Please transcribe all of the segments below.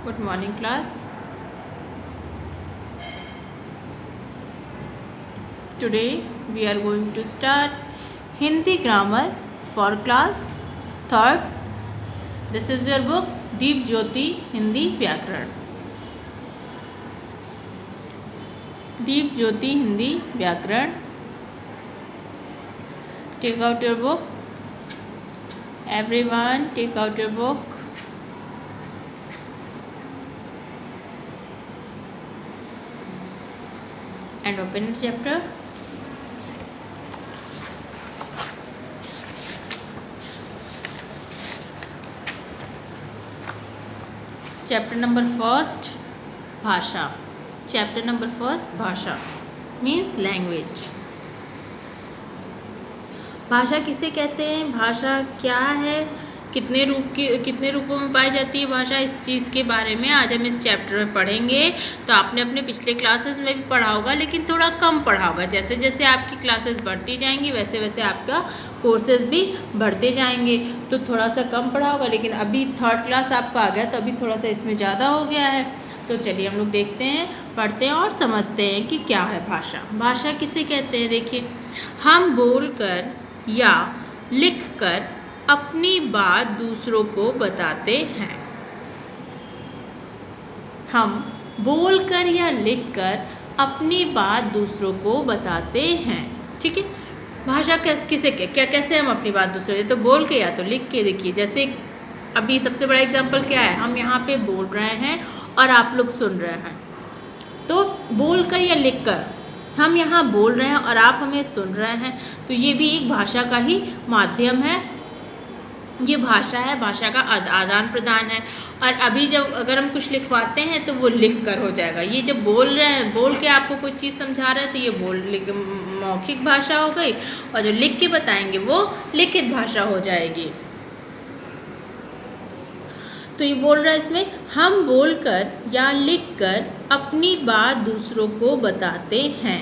Good morning, class. Today we are going to start Hindi grammar for class 3rd. This is your book Deep Jyoti Hindi Vyakaran. Deep Jyoti Hindi Vyakaran. Take out your book. Everyone, take out your book. And open the chapter. Chapter number first, भाषा. Chapter number first, भाषा means language. भाषा किसे कहते हैं, भाषा क्या है, कितने रूपों में पाई जाती है भाषा, इस चीज़ के बारे में आज हम इस चैप्टर में पढ़ेंगे. तो आपने अपने पिछले क्लासेस में भी पढ़ा होगा, लेकिन थोड़ा कम पढ़ा होगा. जैसे जैसे आपकी क्लासेस बढ़ती जाएंगी वैसे वैसे आपका कोर्सेज भी बढ़ते जाएंगे, तो थोड़ा सा कम पढ़ा होगा. लेकिन अभी 3rd क्लास आपका आ गया तो अभी थोड़ा सा इसमें ज़्यादा हो गया है. तो चलिए हम लोग देखते हैं, पढ़ते हैं और समझते हैं कि क्या है भाषा. भाषा किसे कहते हैं, देखिए, हम बोलकर या लिखकर अपनी बात दूसरों को बताते हैं. हम बोलकर या लिखकर अपनी बात दूसरों को बताते हैं. ठीक है, भाषा कैसे हम अपनी बात दूसरों को, तो बोल के या तो लिख के. देखिए, जैसे अभी सबसे बड़ा एग्जाम्पल क्या है, हम यहाँ पे बोल रहे हैं और आप लोग सुन रहे हैं. तो बोलकर या लिखकर हम यहाँ बोल रहे हैं और आप हमें सुन रहे हैं, तो ये भी एक भाषा का ही माध्यम है. ये भाषा है, भाषा का आदान प्रदान है. और अभी जब अगर हम कुछ लिखवाते हैं तो वो लिख कर हो जाएगा. ये जब बोल रहे हैं, बोल के आपको कोई चीज़ समझा रहे हैं, तो ये मौखिक भाषा हो गई. और जो लिख के बताएंगे वो लिखित भाषा हो जाएगी. तो ये बोल रहा है इसमें, हम बोलकर या लिखकर अपनी बात दूसरों को बताते हैं.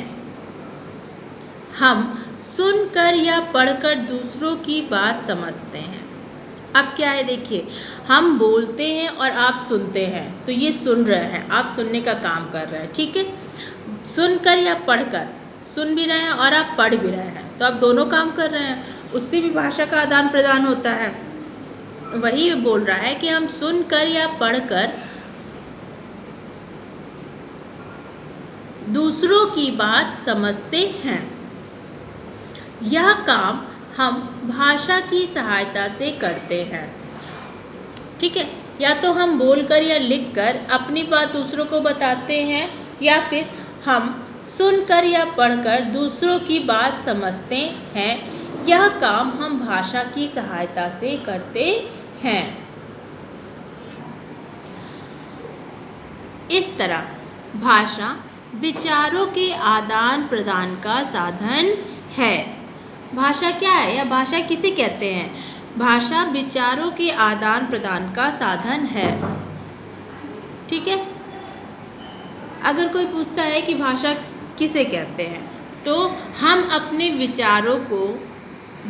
हम सुनकर या पढ़कर दूसरों की बात समझते हैं. अब क्या है, देखिए, हम बोलते हैं और आप सुनते हैं, तो ये सुन रहे हैं, आप सुनने का काम कर रहे हैं. ठीक है, सुनकर या पढ़कर, सुन भी रहे हैं और आप पढ़ भी रहे हैं, तो आप दोनों काम कर रहे हैं. उससे भी भाषा का आदान प्रदान होता है. वही बोल रहा है कि हम सुनकर या पढ़कर दूसरों की बात समझते हैं. यह काम हम भाषा की सहायता से करते हैं. ठीक है, या तो हम बोलकर या लिखकर अपनी बात दूसरों को बताते हैं, या फिर हम सुनकर या पढ़कर दूसरों की बात समझते हैं. यह काम हम भाषा की सहायता से करते हैं. इस तरह भाषा विचारों के आदान प्रदान का साधन है. भाषा क्या है या भाषा किसे कहते हैं, भाषा विचारों के आदान प्रदान का साधन है. ठीक है, अगर कोई पूछता है कि भाषा किसे कहते हैं, तो हम अपने विचारों को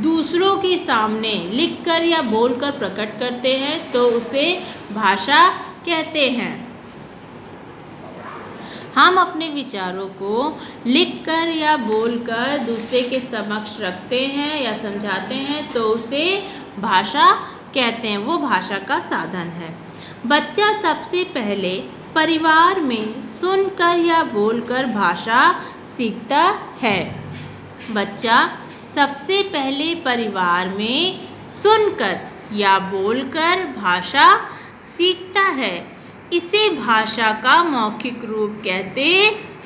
दूसरों के सामने लिखकर या बोलकर प्रकट करते हैं, तो उसे भाषा कहते हैं. हम अपने विचारों को लिखकर या बोलकर दूसरे के समक्ष रखते हैं या समझाते हैं, तो उसे भाषा कहते हैं. वो भाषा का साधन है. बच्चा सबसे पहले परिवार में सुनकर या बोलकर भाषा सीखता है. बच्चा सबसे पहले परिवार में सुनकर या बोलकर भाषा सीखता है. इसे भाषा का मौखिक रूप कहते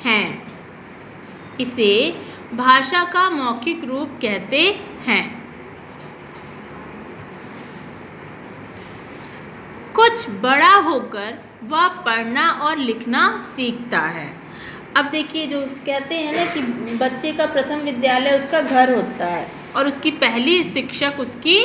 हैं. इसे भाषा का मौखिक रूप कहते हैं. कुछ बड़ा होकर वह पढ़ना और लिखना सीखता है. अब देखिए, जो कहते हैं ना कि बच्चे का प्रथम विद्यालय उसका घर होता है और उसकी पहली शिक्षक उसकी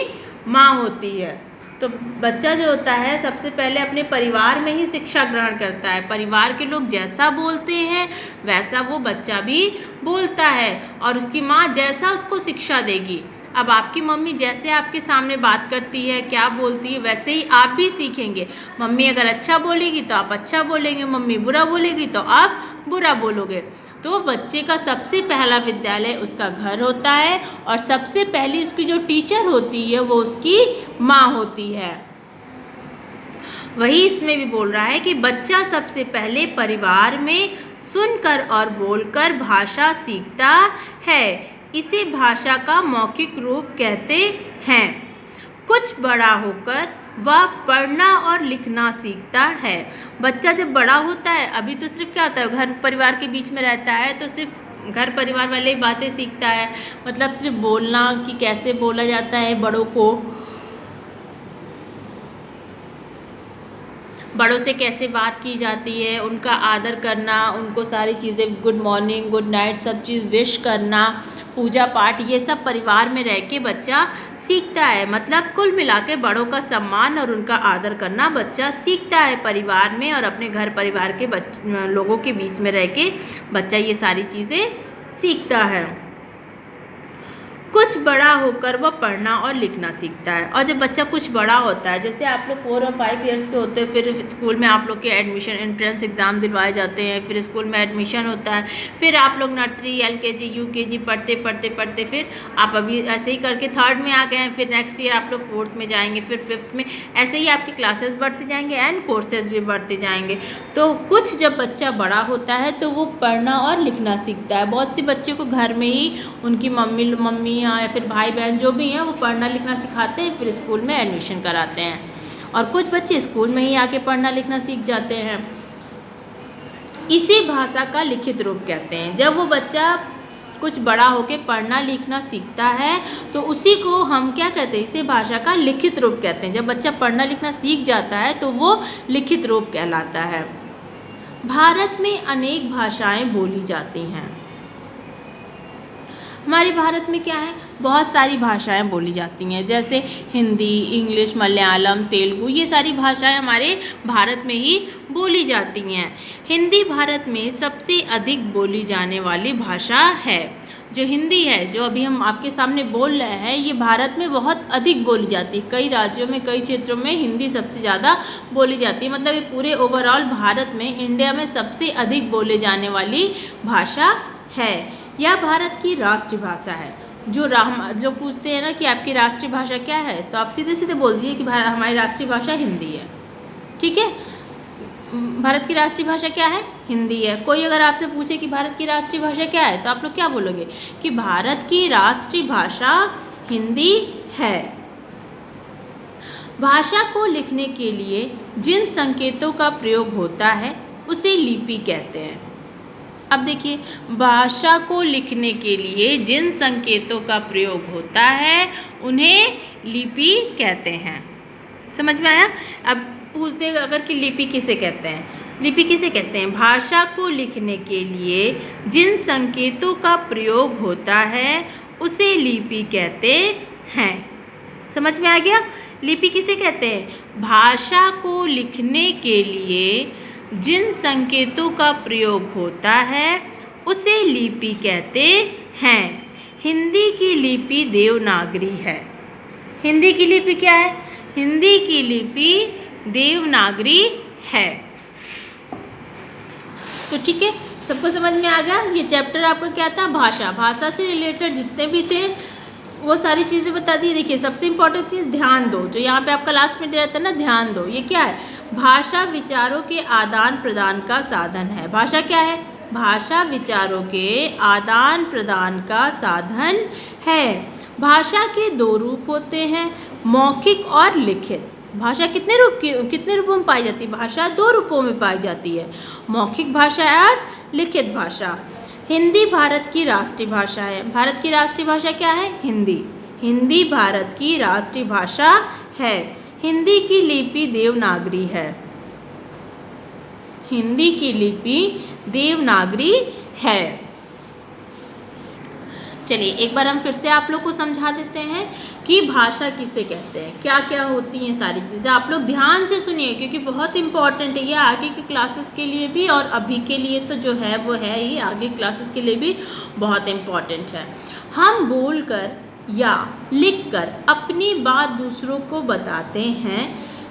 माँ होती है. तो बच्चा जो होता है सबसे पहले अपने परिवार में ही शिक्षा ग्रहण करता है. परिवार के लोग जैसा बोलते हैं वैसा वो बच्चा भी बोलता है, और उसकी माँ जैसा उसको शिक्षा देगी अब आपकी मम्मी जैसे आपके सामने बात करती है, क्या बोलती है, वैसे ही आप भी सीखेंगे। मम्मी अगर अच्छा बोलेगी तो आप अच्छा बोलेंगे, मम्मी बुरा बोलेगी तो आप बुरा बोलोगे। तो बच्चे का सबसे पहला विद्यालय उसका घर होता है और सबसे पहली उसकी जो टीचर होती है वो उसकी माँ होती है। वही इसमें भी बोल रहा है कि बच्चा सबसे पहले परिवार में सुनकर और बोलकर भाषा सीखता है। इसे भाषा का मौखिक रूप कहते हैं। कुछ बड़ा होकर वह पढ़ना और लिखना सीखता है। बच्चा जब बड़ा होता है, अभी तो सिर्फ क्या होता है, घर परिवार के बीच में रहता है तो सिर्फ घर परिवार वाले बातें सीखता है, मतलब सिर्फ बोलना कि कैसे बोला जाता है, बड़ों से कैसे बात की जाती है, उनका आदर करना, उनको सारी चीज़ें गुड मॉर्निंग गुड नाइट सब चीज़ विश करना, पूजा पाठ, ये सब परिवार में रह के बच्चा सीखता है। मतलब कुल मिला के बड़ों का सम्मान और उनका आदर करना बच्चा सीखता है परिवार में, और अपने घर परिवार के लोगों के बीच में रह के बच्चा ये सारी चीज़ें सीखता है। कुछ बड़ा होकर वह पढ़ना और लिखना सीखता है। और जब बच्चा कुछ बड़ा होता है, जैसे आप लोग 4 और 5 ईयर्स के होते हैं, फिर स्कूल में आप लोग के एडमिशन एंट्रेंस एग्ज़ाम दिलवाए जाते हैं, फिर स्कूल में एडमिशन होता है, फिर आप लोग नर्सरी LKG UKG पढ़ते फिर आप अभी ऐसे ही करके 3rd में आ गए हैं, फिर नेक्स्ट ईयर आप लोग 4th में जाएंगे, फिर 5th में, ऐसे ही आपकी क्लासेस बढ़ते जाएंगे एंड कोर्सेज भी बढ़ते जाएंगे। तो कुछ जब बच्चा बड़ा होता है तो वो पढ़ना और लिखना सीखता है। बहुत से बच्चे को घर में ही उनकी मम्मी या फिर भाई बहन जो भी हैं वो पढ़ना लिखना सिखाते हैं, फिर स्कूल में एडमिशन कराते हैं, और कुछ बच्चे स्कूल में ही आके पढ़ना लिखना सीख जाते हैं। इसे भाषा का लिखित रूप कहते हैं। जब वो बच्चा कुछ बड़ा होके पढ़ना लिखना सीखता है तो उसी को हम क्या कहते हैं, इसे भाषा का लिखित रूप कहते हैं। जब बच्चा पढ़ना लिखना सीख जाता है तो वो लिखित रूप कहलाता है। भारत में अनेक भाषाएं बोली जाती हैं। हमारे भारत में क्या है, बहुत सारी भाषाएं बोली जाती हैं, जैसे हिंदी, इंग्लिश, मलयालम, तेलुगु, ये सारी भाषाएं हमारे भारत में ही बोली जाती हैं। हिंदी भारत में सबसे अधिक बोली जाने वाली भाषा है। जो हिंदी है, जो अभी हम आपके सामने बोल रहे हैं, ये भारत में बहुत अधिक बोली जाती है। कई राज्यों में, कई क्षेत्रों में हिंदी सबसे ज़्यादा बोली जाती है। मतलब ये पूरे ओवरऑल भारत में, इंडिया में सबसे अधिक बोले जाने वाली भाषा है। यह भारत की राष्ट्रीय भाषा है। जो लोग पूछते हैं ना कि आपकी राष्ट्रीय भाषा क्या है, तो आप सीधे सीधे बोल दीजिए कि हमारी राष्ट्रीय भाषा हिंदी है। ठीक है, भारत की राष्ट्रीय भाषा क्या है, हिंदी है। कोई अगर आपसे पूछे कि भारत की राष्ट्रीय भाषा क्या है, तो आप लोग क्या बोलोगे कि भारत की राष्ट्रीय भाषा हिंदी है। भाषा को लिखने के लिए जिन संकेतों का प्रयोग होता है उसे लिपि कहते हैं। अब देखिए, भाषा को लिखने के लिए जिन संकेतों का प्रयोग होता है उन्हें लिपि कहते हैं। समझ में आया? अब पूछते हैं अगर कि लिपि किसे कहते हैं, लिपि किसे कहते हैं? भाषा को लिखने के लिए जिन संकेतों का प्रयोग होता है उसे लिपि कहते हैं। समझ में आ गया? लिपि किसे कहते हैं? भाषा को लिखने के लिए जिन संकेतों का प्रयोग होता है उसे लिपि कहते हैं। हिंदी की लिपि देवनागरी है। हिंदी की लिपि क्या है? हिंदी की लिपि देवनागरी है। तो ठीक है, सबको समझ में आ गया? ये चैप्टर आपका क्या था? भाषा। भाषा से रिलेटेड जितने भी थे वो सारी चीज़ें बता दी। देखिए, सबसे इम्पोर्टेंट चीज़ ध्यान दो, जो यहाँ पे आपका लास्ट में दिया रहता है ना, ध्यान दो। ये क्या है? भाषा विचारों के आदान प्रदान का साधन है। भाषा क्या है? भाषा विचारों के आदान प्रदान का साधन है। भाषा के 2 रूप होते हैं, मौखिक और लिखित। भाषा कितने रूपों में पाई जाती है? भाषा 2 रूपों में पाई जाती है, मौखिक भाषा और लिखित भाषा। हिंदी भारत की राष्ट्रीय भाषा है। भारत की राष्ट्रीय भाषा क्या है? हिंदी। हिंदी भारत की राष्ट्रीय भाषा है। हिंदी की लिपि देवनागरी है। हिंदी की लिपि देवनागरी है। चलिए एक बार हम फिर से आप लोग को समझा देते हैं कि भाषा किसे कहते हैं, क्या क्या होती हैं सारी चीज़ें। आप लोग ध्यान से सुनिए क्योंकि बहुत इंपॉर्टेंट है ये आगे की क्लासेस के लिए भी, और अभी के लिए तो जो है वो है ही, आगे क्लासेस के लिए भी बहुत इम्पॉर्टेंट है। हम बोलकर या लिखकर अपनी बात दूसरों को बताते हैं।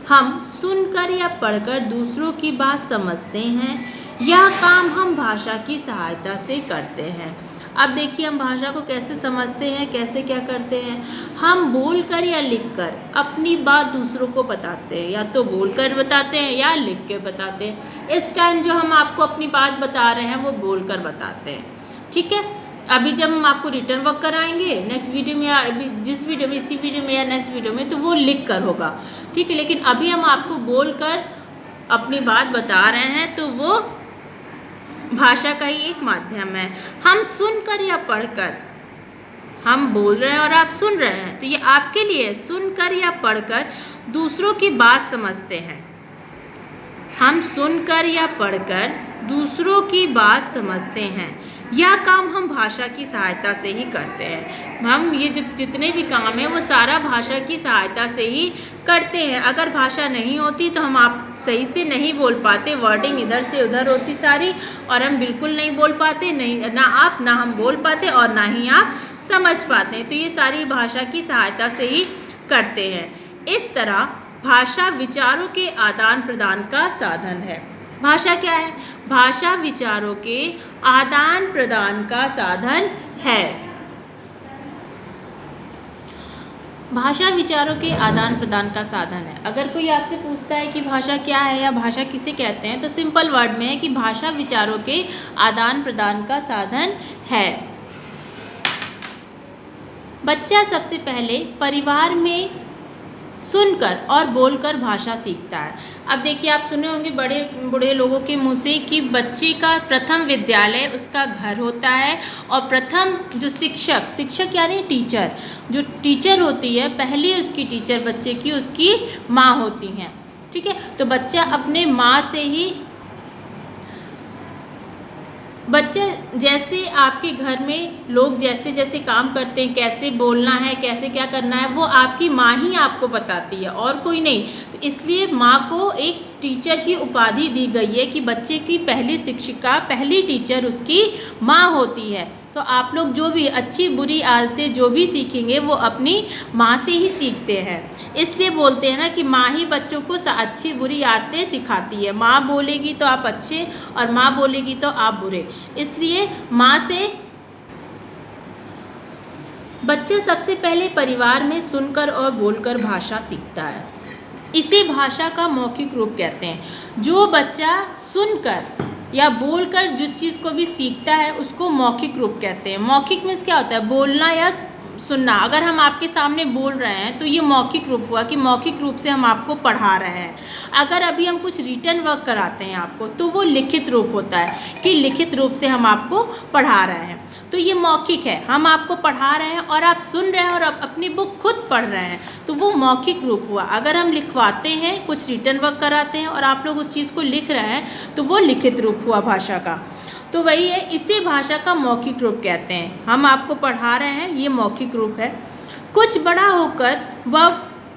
हम सुनकर या पढ़कर दूसरों की बात समझते हैं। यह काम हम भाषा की सहायता से करते हैं। अब देखिए हम भाषा को कैसे समझते हैं, कैसे क्या करते हैं। हम बोलकर या लिखकर अपनी बात दूसरों को बताते हैं, या तो बोलकर बताते हैं या लिख के बताते हैं। इस टाइम जो हम आपको अपनी बात बता रहे हैं वो बोलकर बताते हैं, ठीक है। अभी जब हम आपको रिटर्न वर्क कराएंगे नेक्स्ट वीडियो में, या अभी जिस वीडियो में, इसी वीडियो में या नेक्स्ट वीडियो में, तो वो लिख कर होगा, ठीक है। लेकिन अभी हम आपको बोलकर अपनी बात बता रहे हैं, तो वो भाषा का ही एक माध्यम है। हम सुनकर या पढ़कर, हम बोल रहे हैं और आप सुन रहे हैं, तो ये आपके लिए सुनकर या पढ़कर दूसरों की बात समझते हैं। हम सुनकर या पढ़कर दूसरों की बात समझते हैं। यह काम हम भाषा की सहायता से ही करते हैं। हम ये जितने भी काम हैं वो सारा भाषा की सहायता से ही करते हैं। अगर भाषा नहीं होती तो हम आप सही से नहीं बोल पाते, वर्डिंग इधर से उधर होती सारी, और हम बिल्कुल नहीं बोल पाते, नहीं ना आप ना हम बोल पाते और ना ही आप समझ पाते हैं। तो ये सारी भाषा की सहायता से ही करते हैं। इस तरह भाषा विचारों के आदान प्रदान का साधन है। भाषा क्या है? भाषा विचारों के आदान प्रदान का साधन है। भाषा विचारों के आदान प्रदान का साधन है। अगर कोई आपसे पूछता है कि भाषा क्या है या भाषा किसे कहते हैं, तो सिंपल वर्ड में है कि भाषा विचारों के आदान प्रदान का साधन है। बच्चा सबसे पहले परिवार में सुनकर और बोलकर भाषा सीखता है। अब देखिए आप सुने होंगे बड़े बूढ़े लोगों के मुँह से कि बच्चे का प्रथम विद्यालय उसका घर होता है, और प्रथम जो शिक्षक यानी टीचर, जो टीचर होती है पहली उसकी टीचर बच्चे की उसकी माँ होती हैं, ठीक है। तो बच्चा अपने माँ से ही, बच्चे जैसे आपके घर में लोग जैसे जैसे काम करते हैं, कैसे बोलना है, कैसे क्या करना है, वो आपकी माँ ही आपको बताती है और कोई नहीं। तो इसलिए माँ को एक टीचर की उपाधि दी गई है कि बच्चे की पहली शिक्षिका, पहली टीचर उसकी माँ होती है। तो आप लोग जो भी अच्छी बुरी आदतें जो भी सीखेंगे वो अपनी माँ से ही सीखते हैं। इसलिए बोलते हैं ना कि माँ ही बच्चों को अच्छी बुरी आदतें सिखाती है। माँ बोलेगी तो आप अच्छे और माँ बोलेगी तो आप बुरे। इसलिए माँ से बच्चा सबसे पहले परिवार में सुनकर और बोलकर भाषा सीखता है। इसे भाषा का मौखिक रूप कहते हैं। जो बच्चा सुनकर या बोलकर जिस चीज़ को भी सीखता है उसको मौखिक रूप कहते हैं। मौखिक मीन्स क्या होता है? बोलना या सुनना। अगर हम आपके सामने बोल रहे हैं तो ये मौखिक रूप हुआ कि मौखिक रूप से हम आपको पढ़ा रहे हैं। अगर अभी हम कुछ रिटन वर्क कराते हैं आपको तो वो लिखित रूप होता है कि लिखित रूप से हम आपको पढ़ा रहे हैं। तो ये मौखिक है, हम आपको पढ़ा रहे हैं और आप सुन रहे हैं और आप अपनी बुक खुद पढ़ रहे हैं, तो वो मौखिक रूप हुआ। अगर हम लिखवाते हैं, कुछ रिटन वर्क कराते हैं और आप लोग उस चीज़ को लिख रहे हैं तो वो लिखित रूप हुआ भाषा का। तो वही है, इसे भाषा का मौखिक रूप कहते हैं। हम आपको पढ़ा रहे हैं, ये मौखिक रूप है। कुछ बड़ा होकर वह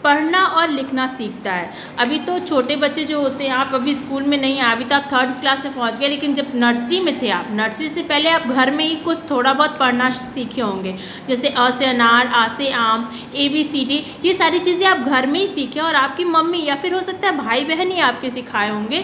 पढ़ना और लिखना सीखता है। अभी तो छोटे बच्चे जो होते हैं, आप अभी स्कूल में नहीं हैं, अभी तो आप 3rd क्लास में पहुंच गए, लेकिन जब नर्सरी में थे आप, नर्सरी से पहले आप घर में ही कुछ थोड़ा बहुत पढ़ना सीखे होंगे। जैसे अ से अनार, आ से आम, ABCD, ये सारी चीज़ें आप घर में ही सीखे और आपकी मम्मी या फिर हो सकता है भाई बहन ही आपके सिखाए होंगे,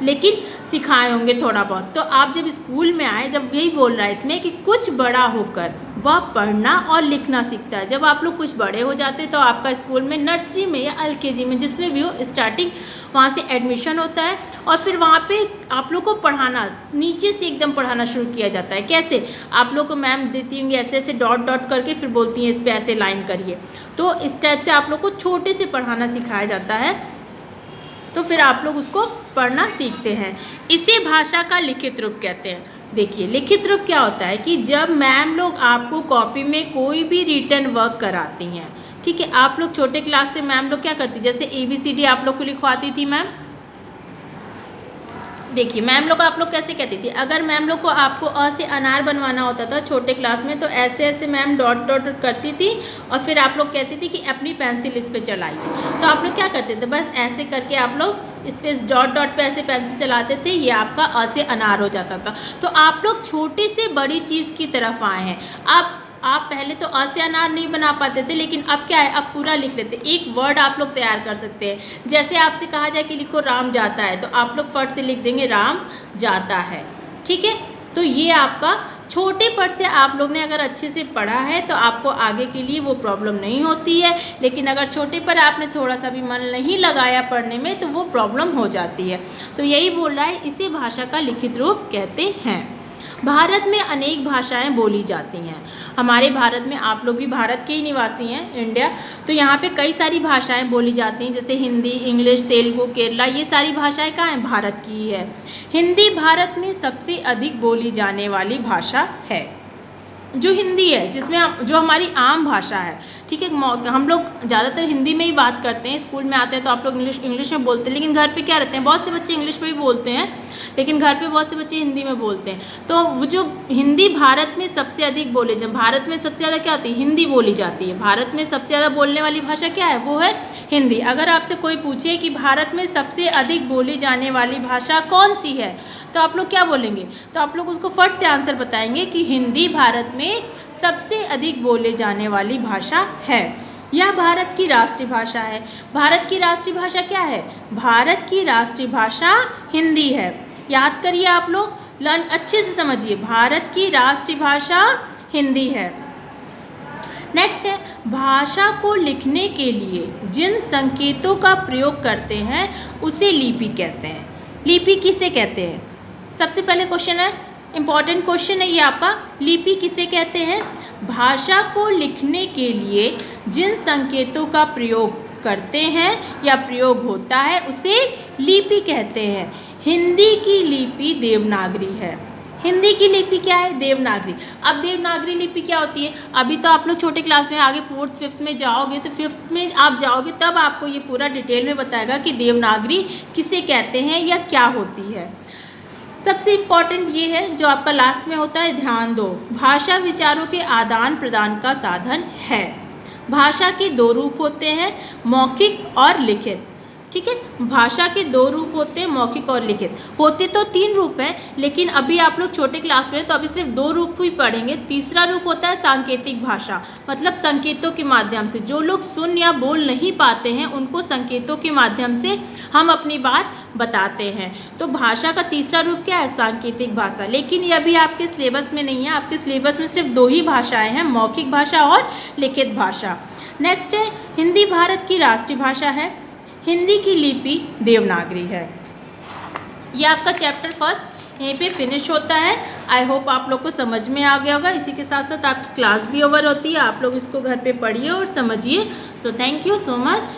लेकिन सिखाए होंगे थोड़ा बहुत। तो आप जब स्कूल में आए, जब यही बोल रहा है इसमें कि कुछ बड़ा होकर वह पढ़ना और लिखना सीखता है। जब आप लोग कुछ बड़े हो जाते तो आपका स्कूल में नर्सरी में या LKG में जिसमें भी हो स्टार्टिंग वहाँ से एडमिशन होता है और फिर वहाँ पे आप लोग को पढ़ाना नीचे से एकदम पढ़ाना शुरू किया जाता है। कैसे? आप लोग को मैम देती होंगी ऐसे ऐसे डॉट डॉट करके, फिर बोलती हैं इस पर ऐसे लाइन करिए। तो इस टाइप से आप लोग को छोटे से पढ़ाना सिखाया जाता है, तो फिर आप लोग उसको पढ़ना सीखते हैं। इसे भाषा का लिखित रूप कहते हैं। देखिए लिखित रूप क्या होता है कि जब मैम लोग आपको कॉपी में कोई भी रिटन वर्क कराती हैं, ठीक है, आप लोग छोटे क्लास से मैम लोग क्या करती, जैसे ABCD आप लोग को लिखवाती थी मैम। देखिए मैम लोग आप लोग कैसे कहती थी, अगर मैम लोग को आपको अ से अनार बनवाना होता था छोटे क्लास में, तो ऐसे ऐसे मैम डॉट डॉट करती थी और फिर आप लोग कहती थी कि अपनी पेंसिल इस पे चलाइए। तो आप लोग क्या करते थे, बस ऐसे करके आप लोग इस पे डॉट डॉट पे ऐसे पेंसिल चलाते थे, ये आपका अ से अनार हो जाता था। तो आप लोग छोटे से बड़ी चीज़ की तरफ आए हैं। आप आप पहले तो अ से अनार नहीं बना पाते थे, लेकिन अब क्या है, अब पूरा लिख लेते, एक वर्ड आप लोग तैयार कर सकते हैं। जैसे आपसे कहा जाए कि लिखो राम जाता है, तो आप लोग फट से लिख देंगे राम जाता है। ठीक है, तो ये आपका छोटे पद से आप लोग ने अगर अच्छे से पढ़ा है तो आपको आगे के लिए वो प्रॉब्लम नहीं होती है, लेकिन अगर छोटे पर आपने थोड़ा सा भी मन नहीं लगाया पढ़ने में तो वो प्रॉब्लम हो जाती है। तो यही बोल रहा है, इसे भाषा का लिखित रूप कहते हैं। भारत में अनेक भाषाएं बोली जाती हैं। हमारे भारत में, आप लोग भी भारत के ही निवासी हैं, इंडिया, तो यहाँ पे कई सारी भाषाएं बोली जाती हैं, जैसे हिंदी, इंग्लिश, तेलुगु, केरला, ये सारी भाषाएं कहाँ हैं, भारत की ही है। हिंदी भारत में सबसे अधिक बोली जाने वाली भाषा है। जो हिंदी है, जिसमें जो हमारी आम भाषा है, ठीक है, हम लोग ज़्यादातर हिंदी में ही बात करते हैं, स्कूल में आते हैं तो आप लोग इंग्लिश में बोलते हैं, लेकिन घर पे क्या रहते हैं, बहुत से बच्चे इंग्लिश में भी बोलते हैं, लेकिन घर पे बहुत से बच्चे हिंदी में बोलते हैं। तो वो जो हिंदी भारत में सबसे अधिक बोले, जब भारत में सबसे ज़्यादा क्या होती है, हिंदी बोली जाती है। भारत में सबसे ज़्यादा बोलने वाली भाषा क्या है, वो है हिंदी। अगर आपसे कोई पूछे कि भारत में सबसे अधिक बोली जाने वाली भाषा कौन सी है, तो आप लोग क्या बोलेंगे, तो आप लोग उसको फट से आंसर बताएंगे कि हिंदी भारत में सबसे अधिक बोले जाने वाली भाषा है। यह भारत की राष्ट्रीय भाषा है। भारत की राष्ट्रीय भाषा क्या है, भारत की राष्ट्रीय भाषा हिंदी है। याद करिए आप लोग, लर्न अच्छे से समझिए, भारत की राष्ट्रीय भाषा हिंदी है। नेक्स्ट है, भाषा को लिखने के लिए जिन संकेतों का प्रयोग करते हैं उसे लिपि कहते हैं। लिपि किसे कहते हैं, सबसे पहले क्वेश्चन है, इंपॉर्टेंट क्वेश्चन है ये आपका, लिपि किसे कहते हैं। भाषा को लिखने के लिए जिन संकेतों का प्रयोग करते हैं या प्रयोग होता है उसे लिपि कहते हैं। हिंदी की लिपि देवनागरी है। हिंदी की लिपि क्या है, देवनागरी। अब देवनागरी लिपि क्या होती है, अभी तो आप लोग छोटे क्लास में, आगे 4th 5th में जाओगे तो 5th में आप जाओगे तब आपको ये पूरा डिटेल में बताएगा कि देवनागरी किसे कहते हैं या क्या होती है। सबसे इम्पॉर्टेंट ये है जो आपका लास्ट में होता है, ध्यान दो, भाषा विचारों के आदान प्रदान का साधन है। भाषा के दो रूप होते हैं, मौखिक और लिखित। ठीक है, भाषा के दो रूप होते हैं, मौखिक और लिखित। होते तो 3 रूप हैं, लेकिन अभी आप लोग छोटे क्लास में हैं तो अभी सिर्फ 2 रूप ही पढ़ेंगे। तीसरा रूप होता है सांकेतिक भाषा, मतलब संकेतों के माध्यम से, जो लोग सुन या बोल नहीं पाते हैं उनको संकेतों के माध्यम से हम अपनी बात बताते हैं। तो भाषा का तीसरा रूप क्या है, सांकेतिक भाषा। लेकिन ये अभी आपके सिलेबस में नहीं है, आपके सिलेबस में सिर्फ 2 ही भाषाएँ हैं, मौखिक भाषा और लिखित भाषा। नेक्स्ट है, हिंदी भारत की राष्ट्रीय भाषा है। हिंदी की लिपि देवनागरी है। ये आपका चैप्टर फर्स्ट यहीं पे फिनिश होता है। आई होप आप लोग को समझ में आ गया होगा। इसी के साथ साथ आपकी क्लास भी ओवर होती है, आप लोग इसको घर पे पढ़िए और समझिए। So thank you so much.